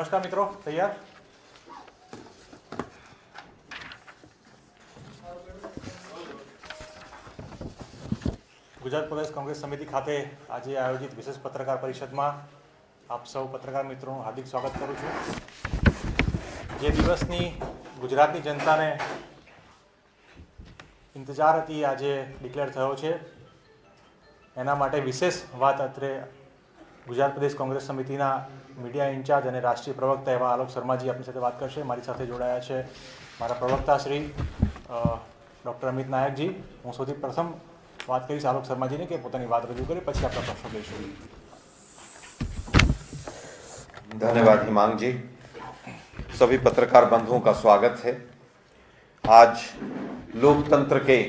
नमस्कार मित्रों, तैयार? ગુજરાત પ્રદેશ કોંગ્રેસ સમિતિ ખાતે આજે આયોજિત વિશેષ પત્રકાર પરિષદમાં આપ સૌ પત્રકાર મિત્રોનું હાર્દિક સ્વાગત કરું છું. જે દિવસની ગુજરાતની જનતાને ઇંતજાર હતી આજે ડિક્લેર થયો છે. એના માટે વિશેષ વાત અત્રે ગુજરાત પ્રદેશ કોંગ્રેસ સમિતિના મીડિયા ઇન્ચાર્જ અને રાષ્ટ્રીય પ્રવક્તા એવા આલોક શર્માજી આપણી સાથે વાત કરશે. મારી સાથે જોડાયા છે મારા પ્રવક્તા શ્રી ડૉક્ટર અમિત નાયકજી. હું સૌથી પ્રથમ बात करीश आलोक शर्मा जी ने कि पोतानी बात रजू करे पछी आपका प्रश्न लईशुं. धन्यवाद हिमांग जी. सभी पत्रकार बंधुओं का स्वागत है. आज लोकतंत्र के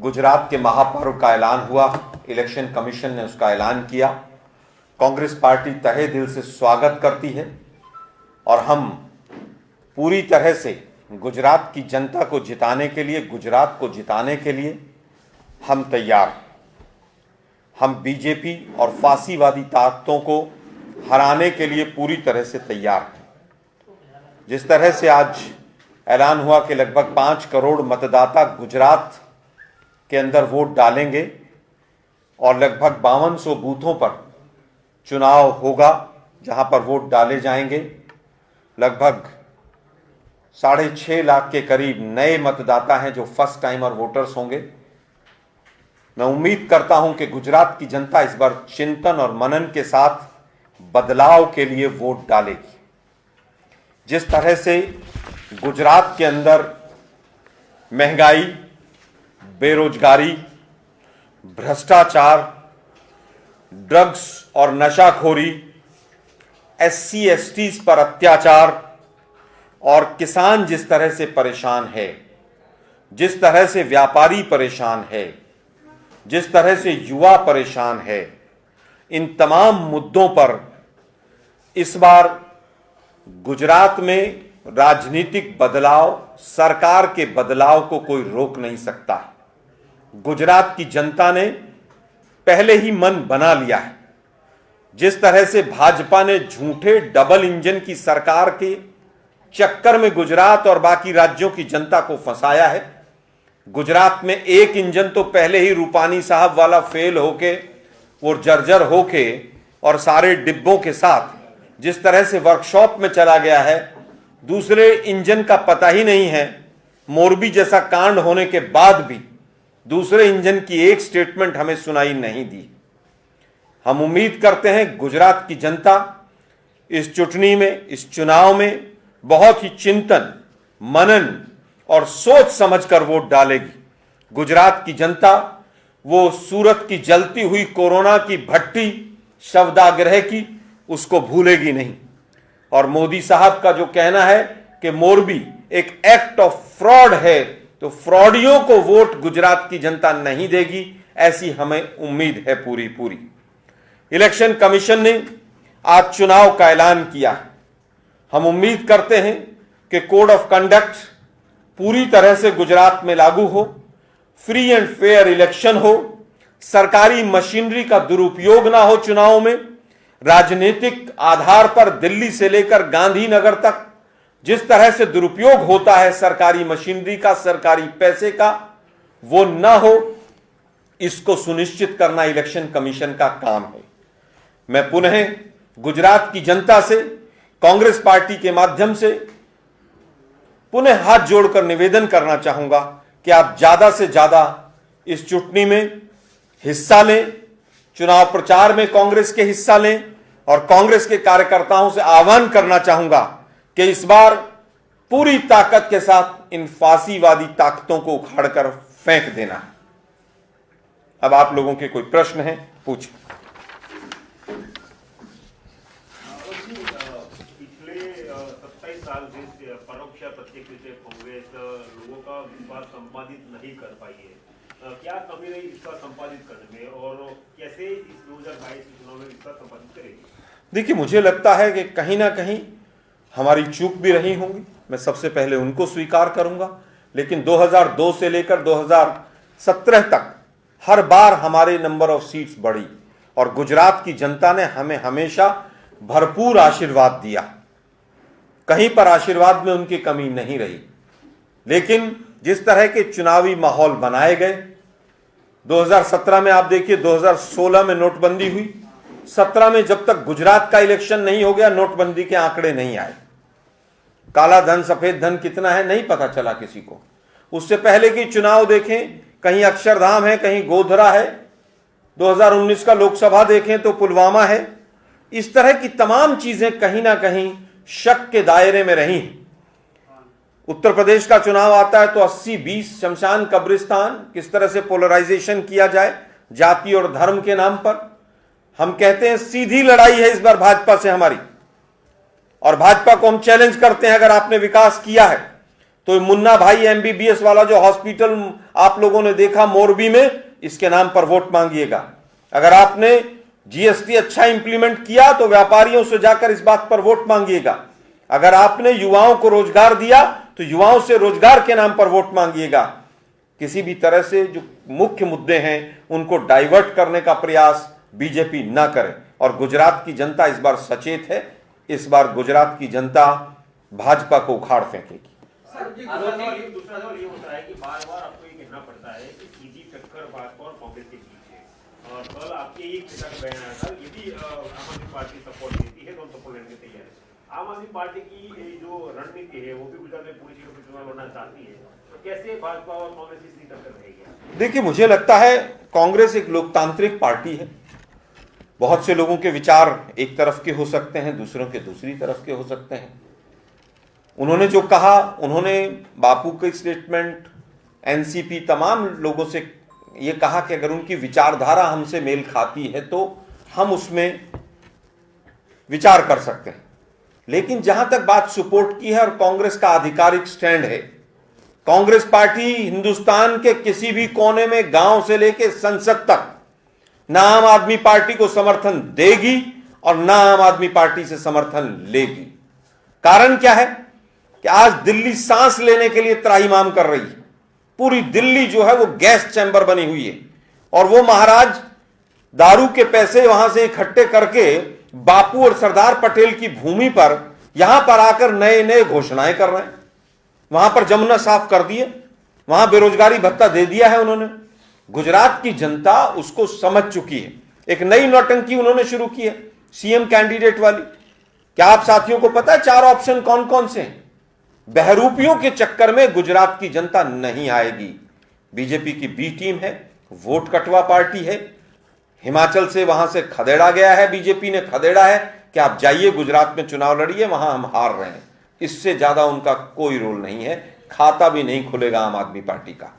गुजरात के महापर्व का ऐलान हुआ. इलेक्शन कमीशन ने उसका ऐलान किया. कांग्रेस पार्टी तहे दिल से स्वागत करती है और हम पूरी तरह से गुजरात की जनता को जिताने के लिए, गुजरात को जिताने के लिए हम तैयार. हम बीजेपी और फासीवादी ताकतों को हराने के लिए पूरी तरह से तैयार हैं. जिस तरह से आज ऐलान हुआ कि लगभग 5 करोड़ मतदाता गुजरात के अंदर वोट डालेंगे और लगभग 5200 बूथों पर चुनाव होगा जहां पर वोट डाले जाएंगे. लगभग 6.5 लाख के करीब नए मतदाता हैं जो फर्स्ट टाइमर वोटर्स होंगे. मैं उम्मीद करता हूं कि गुजरात की जनता इस बार चिंतन और मनन के साथ बदलाव के लिए वोट डालेगी. जिस तरह से गुजरात के अंदर महंगाई, बेरोजगारी, भ्रष्टाचार, ड्रग्स और नशाखोरी, SC STs पर अत्याचार और किसान जिस तरह से परेशान है, जिस तरह से व्यापारी परेशान है, जिस तरह से युवा परेशान है, इन तमाम मुद्दों पर इस बार गुजरात में राजनीतिक बदलाव, सरकार के बदलाव को कोई रोक नहीं सकता. गुजरात की जनता ने पहले ही मन बना लिया है. जिस तरह से भाजपा ने झूठे डबल इंजन की सरकार के चक्कर में गुजरात और बाकी राज्यों की जनता को फंसाया है. गुजरात में एक इंजन तो पहले ही रूपानी साहब वाला फेल होके वो जर्जर होके और सारे डिब्बों के साथ जिस तरह से वर्कशॉप में चला गया है, दूसरे इंजन का पता ही नहीं है. मोरबी जैसा कांड होने के बाद भी दूसरे इंजन की एक स्टेटमेंट हमें सुनाई नहीं दी. हम उम्मीद करते हैं गुजरात की जनता इस चुटनी में, इस चुनाव में बहुत ही चिंतन, मनन और सोच समझकर वोट डालेगी. गुजरात की जनता वो सूरत की जलती हुई कोरोना की भट्टी शवदाग्रह की उसको भूलेगी नहीं. और मोदी साहब का जो कहना है कि मोरबी एक एक्ट ऑफ फ्रॉड है, तो फ्रॉडियों को वोट गुजरात की जनता नहीं देगी, ऐसी हमें उम्मीद है पूरी पूरी. इलेक्शन कमीशन ने आज चुनाव का ऐलान किया. हम उम्मीद करते हैं कि कोड ऑफ कंडक्ट पूरी तरह से गुजरात में लागू हो, फ्री एंड फेयर इलेक्शन हो, सरकारी मशीनरी का दुरुपयोग ना हो चुनाव में. राजनीतिक आधार पर दिल्ली से लेकर गांधीनगर तक जिस तरह से दुरुपयोग होता है सरकारी मशीनरी का, सरकारी पैसे का, वो ना हो, इसको सुनिश्चित करना इलेक्शन कमीशन का काम है. मैं पुनः गुजरात की जनता से, कांग्रेस पार्टी के माध्यम से पुनः हाथ जोड़कर निवेदन करना चाहूंगा कि आप ज्यादा से ज्यादा इस चुटनी में हिस्सा लें, चुनाव प्रचार में कांग्रेस के हिस्सा लें. और कांग्रेस के कार्यकर्ताओं से आह्वान करना चाहूंगा कि इस बार पूरी ताकत के साथ इन फासीवादी ताकतों को उखाड़कर फेंक देना. अब आप लोगों के कोई प्रश्न हैं, पूछें. पिछले 27 साल से परोक्ष या प्रत्यक्ष रूप से कांग्रेस लोगों का विश्वास संपादित नहीं कर पाई है. क्या कमी रही विश्वास संपादित करने में और कैसे इस 2022 चुनाव में विश्वास संपादित करेगी? देखिए, मुझे लगता है कि कहीं ना कहीं हमारी चूक भी रही होंगी. मैं सबसे पहले उनको स्वीकार करूंगा. लेकिन 2002 से लेकर 2017 तक हर बार हमारे नंबर ऑफ सीट्स बढ़ी और गुजरात की जनता ने हमें हमेशा भरपूर आशीर्वाद दिया. कहीं पर आशीर्वाद में उनकी कमी नहीं रही। लेकिन जिस तरह के चुनावी माहौल बनाए गए, 2017 में आप देखिए, 2016 में नोटबंदी हुई, 17 में जब तक गुजरात का इलेक्शन नहीं हो गया नोटबंदी के आंकड़े नहीं आए। काला धन सफेद धन कितना है नहीं पता चला किसी को। उससे पहले की चुनाव देखें, कहीं अक्षरधाम है, कहीं गोधरा है। 2019 का लोकसभा देखें तो पुलवामा है। इस तरह की तमाम चीजें कहीं ना कहीं शक के दायरे में रही हैं। उत्तर प्रदेश का चुनाव आता है तो 80-20 शमशान कब्रिस्तान, किस तरह से पोलराइजेशन किया जाए जाति और धर्म के नाम पर। हम कहते हैं सीधी लड़ाई है इस बार भाजपा से हमारी, और भाजपा को हम चैलेंज करते हैं, अगर आपने विकास किया है तो मुन्ना भाई एमबीबीएस वाला जो हॉस्पिटल आप लोगों ने देखा मोरबी में, इसके नाम पर वोट मांगिएगा। अगर आपने जीएसटी अच्छा इंप्लीमेंट किया तो व्यापारियों से जाकर इस बात पर वोट मांगिएगा। अगर आपने युवाओं को रोजगार दिया तो युवाओं से रोजगार के नाम पर वोट मांगिएगा। किसी भी तरह से जो मुख्य मुद्दे हैं उनको डाइवर्ट करने का प्रयास बीजेपी ना करे। और गुजरात की जनता इस बार सचेत है। इस बार गुजरात की जनता भाजपा को उखाड़ फेंकेगी। दूसरा सवाल ये होता है कि बार बार आपको ये कहना पड़ता है कि सीधी टक्कर भाजपा और कांग्रेस के बीच है। और कल आपके एक नेता का बयान आया था, यदि आम आदमी पार्टी सपोर्ट देती है तो हम सपोर्ट लेने के तैयार है। आम आदमी पार्टी की जो रणनीति है वो भी गुजरात में पूरी सीटों पर चुनाव लड़ना चाहती है, तो कैसे भाजपा और कांग्रेस की सीधी टक्कर रहेगी? देखिए, मुझे लगता है कांग्रेस एक लोकतांत्रिक पार्टी है। बहुत से लोगों के विचार एक तरफ के हो सकते हैं, दूसरों के दूसरी तरफ के हो सकते हैं। उन्होंने जो कहा, उन्होंने बापू की स्टेटमेंट, एनसीपी, तमाम लोगों से ये कहा कि अगर उनकी विचारधारा हमसे मेल खाती है तो हम उसमें विचार कर सकते हैं। लेकिन जहां तक बात सपोर्ट की है और कांग्रेस का आधिकारिक स्टैंड है, कांग्रेस पार्टी हिंदुस्तान के किसी भी कोने में, गांव से लेकर संसद तक, ना आम आदमी पार्टी को समर्थन देगी और ना आम आदमी पार्टी से समर्थन लेगी। कारण क्या है कि आज दिल्ली सांस लेने के लिए त्राहिमाम कर रही है। पूरी दिल्ली जो है वो गैस चैंबर बनी हुई है, और वो महाराज दारू के पैसे वहां से इकट्ठे करके बापू और सरदार पटेल की भूमि पर यहां पर आकर नए नए घोषणाएं कर रहे हैं। वहां पर जमुना साफ कर दिए, वहां बेरोजगारी भत्ता दे दिया है उन्होंने। गुजरात की जनता उसको समझ चुकी है। एक नई नौटंकी उन्होंने शुरू की है सीएम कैंडिडेट वाली। क्या आप साथियों को पता है 4 ऑप्शन कौन कौन से हैं? बहरूपियों के चक्कर में गुजरात की जनता नहीं आएगी। बीजेपी की बी टीम है, वोट कटवा पार्टी है। हिमाचल से वहां से खदेड़ा गया है, बीजेपी ने खदेड़ा है कि आप जाइए गुजरात में चुनाव लड़िए, वहां हम हार रहे हैं। इससे ज्यादा उनका कोई रोल नहीं है। खाता भी नहीं खुलेगा आम आदमी पार्टी का।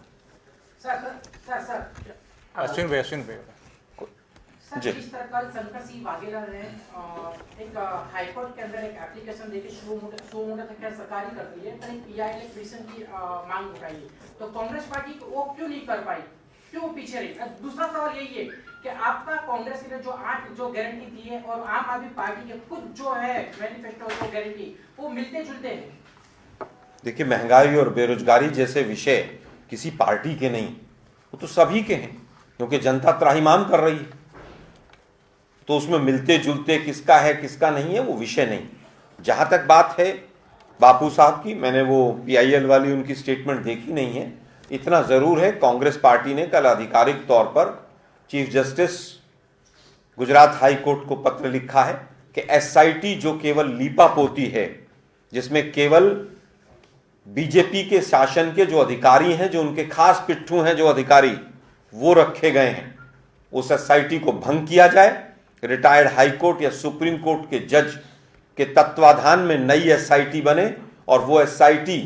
अश्विन भाई सर, जी। इस तरह कल शंकर सिंह वाघेला ने एक हाईकोर्ट के अंदर एक एप्लीकेशन देके सो मोटा तक सरकारी कर दी है, पर एक पीआईएल एक्विजिशन की मांग उठाई है, तो कांग्रेस पार्टी वो क्यों नहीं कर पाई, क्यों पीछे रही? दूसरा सवाल यही है कि आपका कांग्रेस के लिए जो 8 जो गारंटी दी है और आम आदमी पार्टी के खुद जो है मैनिफेस्टो जो गारंटी, वो मिलते जुलते हैं। देखिए, महंगाई और बेरोजगारी जैसे विषय किसी पार्टी के नहीं, वो तो सभी के हैं, क्योंकि जनता त्राहिमाम कर रही है। तो उसमें मिलते जुलते किसका है किसका नहीं है वो विषय नहीं। जहां तक बात है बापू साहब की, मैंने वो पीआईएल वाली उनकी स्टेटमेंट देखी नहीं है। इतना जरूर है, कांग्रेस पार्टी ने कल आधिकारिक तौर पर chief justice Gujarat high court को पत्र लिखा है कि एसआईटी जो केवल लीपापोती है, जिसमें केवल बीजेपी के शासन के जो अधिकारी हैं, जो उनके खास पिट्ठू हैं, जो अधिकारी वो रखे गए हैं, उस एसआईटी को भंग किया जाए। रिटायर्ड हाई कोर्ट या सुप्रीम कोर्ट के जज के तत्वाधान में नई एसआईटी बने और वो एसआईटी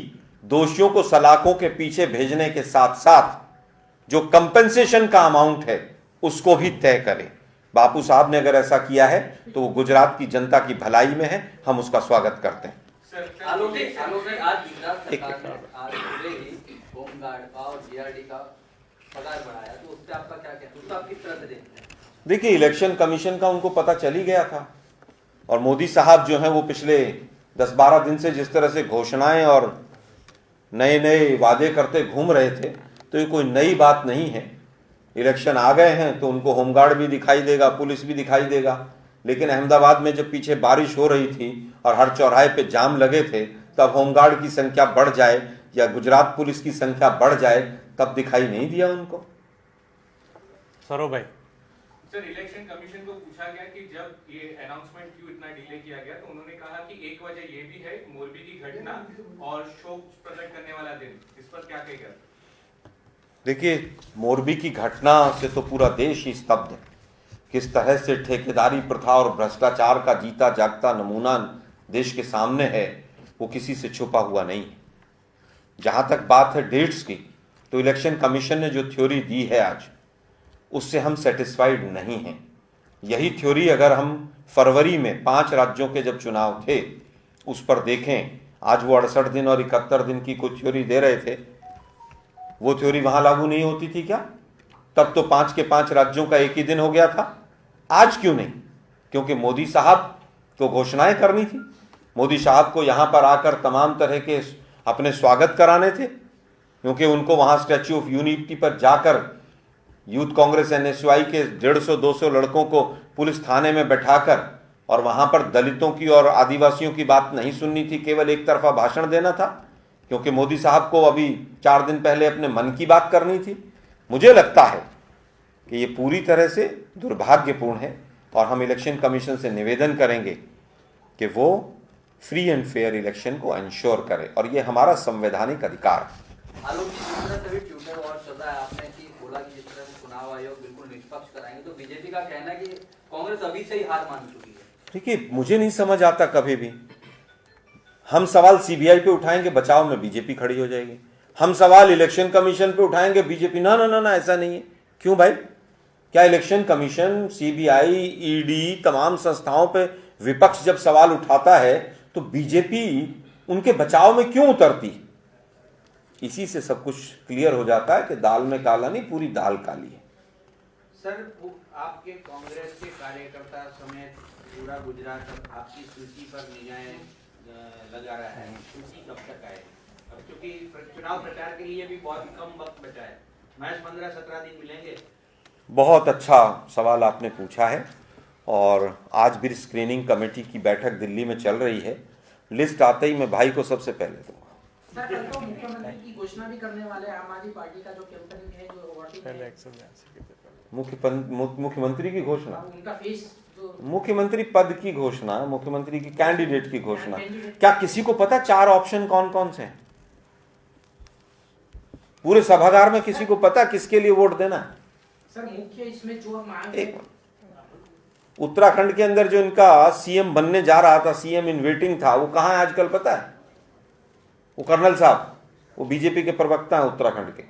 दोषियों को सलाखों के पीछे भेजने के साथ साथ जो कंपेंसेशन का अमाउंट है उसको भी तय करे। बापू साहब ने अगर ऐसा किया है तो वो गुजरात की जनता की भलाई में है, हम उसका स्वागत करते हैं। आज गुजरात सरकार ने आज सुबह ही होमगार्ड का और जीआरडी का पगार बढ़ाया, तो उससे आपका क्या कहना है, उसको आप किस तरह से देखते हैं? देखिए, इलेक्शन कमीशन का उनको पता चल ही गया था, और मोदी साहब जो हैं वो पिछले 10-12 दिन से जिस तरह से घोषणाएं और नए नए वादे करते घूम रहे थे, तो ये कोई नई बात नहीं है। इलेक्शन आ गए हैं तो उनको होमगार्ड भी दिखाई देगा, पुलिस भी दिखाई देगा। लेकिन अहमदाबाद में जब पीछे बारिश हो रही थी और हर चौराहे पे जाम लगे थे, तब होमगार्ड की संख्या बढ़ जाए या गुजरात पुलिस की संख्या बढ़ जाए, तब दिखाई नहीं दिया उनको। सरोज भाई, सर, इलेक्शन कमीशन को पूछा गया कि जब ये अनाउंसमेंट क्यों इतना डिले किया गया, तो उन्होंने कहा कि एक वजह ये भी है मोरबी की घटना और शोक प्रकट करने वाला दिन। इस पर क्या कहेगा? देखिए, मोरबी की घटना से तो पूरा देश ही स्तब्ध है। किस तरह से ठेकेदारी प्रथा और भ्रष्टाचार का जीता जागता नमूना देश के सामने है, वो किसी से छुपा हुआ नहीं है। जहां तक बात है डेट्स की, तो इलेक्शन कमीशन ने जो थ्योरी दी है आज, उससे हम सेटिस्फाइड नहीं हैं। यही थ्योरी अगर हम फरवरी में 5 राज्यों के जब चुनाव थे उस पर देखें, आज वो 68 दिन और 71 दिन की कोई थ्योरी दे रहे थे, वो थ्योरी वहां लागू नहीं होती थी क्या? तब तो 5 के 5 राज्यों का एक ही दिन हो गया था। आज क्यों नहीं? क्योंकि मोदी साहब को घोषणाएं करनी थी। मोदी साहब को यहां पर आकर तमाम तरह के अपने स्वागत कराने थे, क्योंकि उनको वहां स्टैच्यू ऑफ यूनिटी पर जाकर यूथ कांग्रेस एनएसयूआई के 150-200 लड़कों को पुलिस थाने में बैठाकर और वहां पर दलितों की और आदिवासियों की बात नहीं सुननी थी, केवल एक तरफा भाषण देना था, क्योंकि मोदी साहब को अभी 4 दिन पहले अपने मन की बात करनी थी। मुझे लगता है कि ये पूरी तरह से दुर्भाग्यपूर्ण है और हम इलेक्शन कमीशन से निवेदन करेंगे कि वो फ्री एंड फेयर इलेक्शन को इंश्योर करे, और ये हमारा संवैधानिक अधिकार है। आलोक जी, जिस तरह से भी ट्विटर और चल रहा है, आपने कि बोला कि जिस तरह से चुनाव आयोग बिल्कुल निष्पक्ष कराएंगे, तो बीजेपी का कहना है कि कांग्रेस अभी से ही हार मान चुकी है। देखिए, मुझे नहीं समझ आता कभी भी हम सवाल सीबीआई पे उठाएंगे, बचाव में बीजेपी खड़ी हो जाएगी। हम सवाल इलेक्शन कमीशन पे उठाएंगे, बीजेपी ना ना ना ना ऐसा नहीं है। क्यों भाई? क्या इलेक्शन कमीशन, सीबीआई, ईडी, तमाम संस्थाओं पे विपक्ष जब सवाल उठाता है तो बीजेपी उनके बचाव में क्यों उतरती? इसी से सब कुछ क्लियर हो जाता है कि दाल में काला नहीं, पूरी दाल काली है। सर, आपके कांग्रेस के कार्यकर्ता समेत पूरा गुजरात अब आपकी सूची पर निगाहें लगा रहा है। सूची कब तक आए? अब क्योंकि चुनाव प्रचार के लिए भी बहुत कम वक्त बचा है, महज 15-17 दिन मिलेंगे। बहुत अच्छा सवाल आपने पूछा है, और आज भी स्क्रीनिंग कमेटी की बैठक दिल्ली में चल रही है। लिस्ट आते ही मैं भाई को सबसे पहले दूंगा। सर, कल तो मुख्यमंत्री की घोषणा भी करने वाले आम आदमी पार्टी का जो कैंपेनिंग है, जो वोटिंग है, मुख्यमंत्री की घोषणा, उनका फेस जो मुख्यमंत्री पद की घोषणा, मुख्यमंत्री की कैंडिडेट की घोषणा। क्या किसी को पता 4 ऑप्शन कौन कौन से हैं? पूरे सभागार में किसी को पता किसके लिए वोट देना है? सर, मुख्य इसमें जो मांग एक उत्तराखंड के अंदर जो इनका सीएम बनने जा रहा था, सीएम इन वेटिंग था, वो कहां है आजकल पता है? वो कर्नल साहब, वो बीजेपी के प्रवक्ता हैं उत्तराखंड के।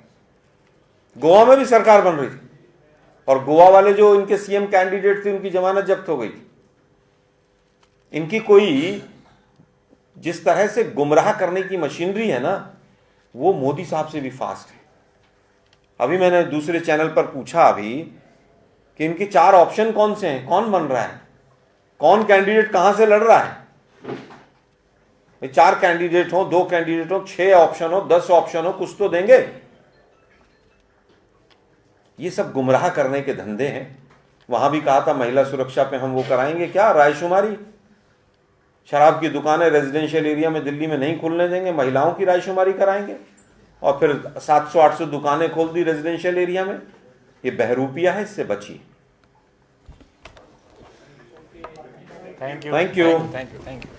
गोवा में भी सरकार बन रही थी और गोवा वाले जो इनके सीएम कैंडिडेट थे, उनकी जमानत जब्त हो गई थी। इनकी कोई जिस तरह से गुमराह करने की मशीनरी है ना, वो मोदी साहब से भी फास्ट है। अभी मैंने दूसरे चैनल पर पूछा अभी कि इनके 4 ऑप्शन कौन से हैं, कौन बन रहा है, कौन कैंडिडेट कहां से लड़ रहा है। 4 कैंडिडेट हो, 2 कैंडिडेट हो, 6 ऑप्शन हो, 10 ऑप्शन हो, कुछ तो देंगे। ये सब गुमराह करने के धंधे हैं। वहां भी कहा था महिला सुरक्षा पे हम वो कराएंगे, क्या रायशुमारी? शराब की दुकानें रेजिडेंशियल एरिया में दिल्ली में नहीं खुलने देंगे, महिलाओं की रायशुमारी कराएंगे, और फिर 700-800 दुकानें खोल दी रेजिडेंशियल एरिया में। ये बहरूपिया है, इससे बचिए। Thank you. Thank you. Thank you.